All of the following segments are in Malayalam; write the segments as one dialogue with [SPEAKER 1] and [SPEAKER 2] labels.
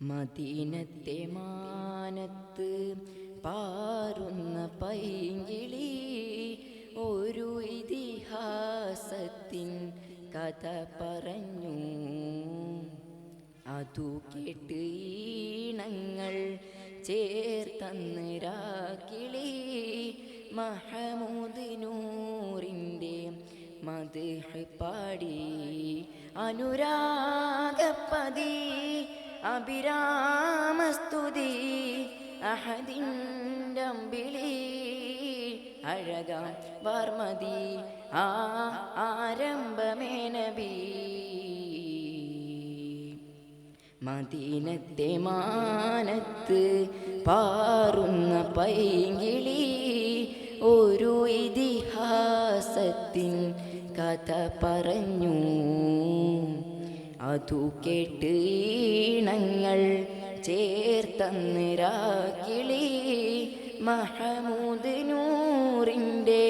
[SPEAKER 1] മദീനത്തെ മാനത്ത് പാറുന്ന പൈങ്കിളി ഒരു ഇതിഹാസത്തിൻ കഥ പറഞ്ഞു. അതു കേട്ട് ഈണങ്ങൾ ചേർത്തന്ന് രാക്കിളി മഹമൂദ് നൂറിൻ്റെ മദ്ഹ് പാടി. അനുരാഗപ്പതി അഭിരാമസ്തുതി അഹദിൻ്റെ അമ്പിളി അഴകാം വാർമതി ആരംഭമേ നബി. മദീനത്തെ മാനത്ത് പാറുന്ന പൈങ്കിളി ഒരു ഇതിഹാസത്തിൻ കഥ പറഞ്ഞു. അതു കേട്ട് ഈണങ്ങൾ ചേർത്തന്ന് രാക്കിളി മഹമൂദ് നൂറിൻ്റെ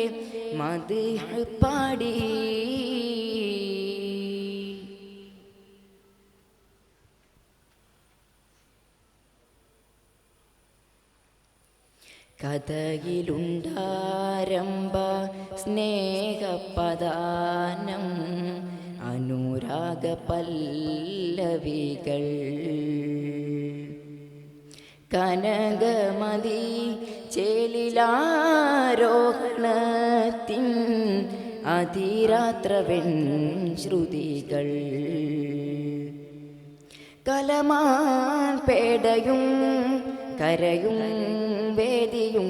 [SPEAKER 1] മദ്ഹ് പാടി. കഥയിലുണ്ടാരംഭ സ്നേഹപദാനം അനുരാഗ പല്ലവികൾ കനകമതി ചേലിലാരോഹണത്തിൻ അതിരാത്രവെൺ ശ്രുതികൾ കലമാൻ പേടയും കരയും വേദിയും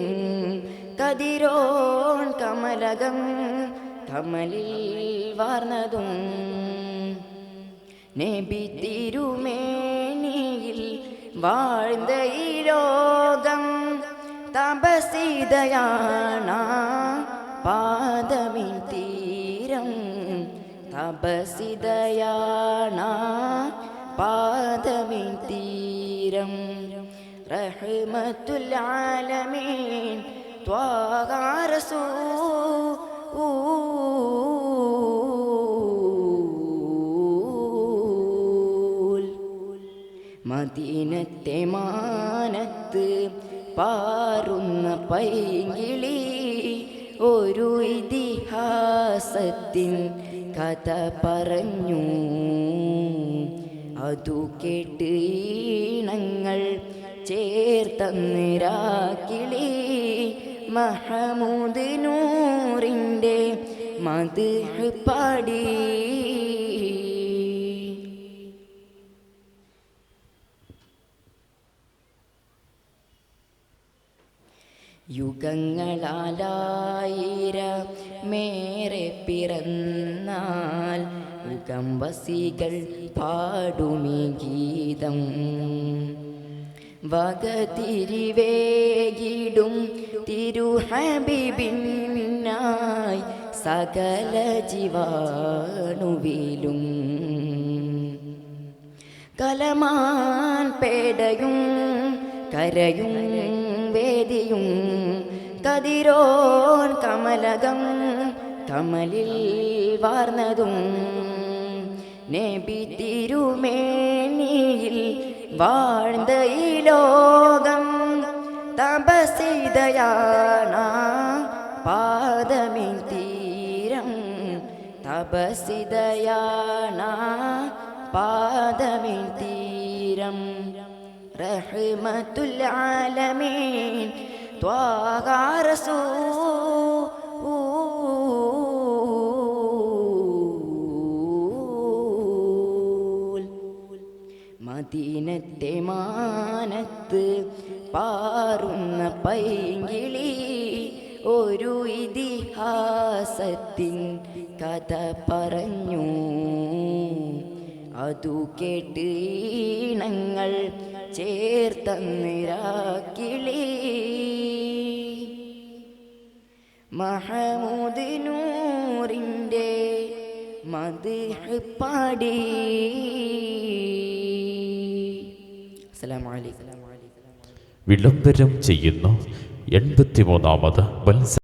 [SPEAKER 1] കതിരോൺ കമലകം കമലിൽ വാർന്നതും നബി തിരുമേനിയിൽ വാഴ്ന്ന ഈ ലോകം തപസിതയാണ പാദമിൻ തീരം. തപസിതയാണ പാദമിൻ തീരം. റഹ്മത്തുൽ ആലമീൻ ത്വാഹ റസൂൽ. മദീനത്തെ മാനത്ത് പാറുന്ന പൈങ്കിളി ഒരു ഇതിഹാസത്തിൻ കഥ പറഞ്ഞു. അതു കേട്ട് ഈണങ്ങൾ ചേർത്തന്ന് രാക്കിളി മഹമൂദ് നൂറിൻ്റെ മദ്ഹ് പാടി. യുഗങ്ങളാലായിരമേറെ പിറന്നാൽ യുഗംവസികൾ പാടുമീ ഗീതം. വകതിരിവേകിടും തിരുഹബീബിനായി സകല ജീവാണുവിലും കലമാൻ പേടയും കരയും വേദിയും കതിരോൻ കമലകം കമലിൽ വാർന്നതും നബി തിരുമേനിയിൽ വാഴ്ന്ന ഈ ലോകം തപസിതയാണ പാദമിൻ തീരം. തപസിതയാണ പാദമിൻ തീരം. റഹ്മത്തുൽ ആലമീൻ ത്വാഹ റസൂൽ. മദീനത്തെ മാനത്ത് പാറുന്ന പൈങ്കിളി ഒരു ഇതിഹാസത്തിൻ കഥ പറഞ്ഞു. അതു കേട്ട് ഈണങ്ങൾ ചേർത്തന്ന് രാക്കിളി മഹമൂദ് നൂറിൻ്റെ മദ്ഹ് പാടി. അസ്സലാമു അലൈക്കും.
[SPEAKER 2] വിളംബരം ചെയ്യുന്നു 83ാമത്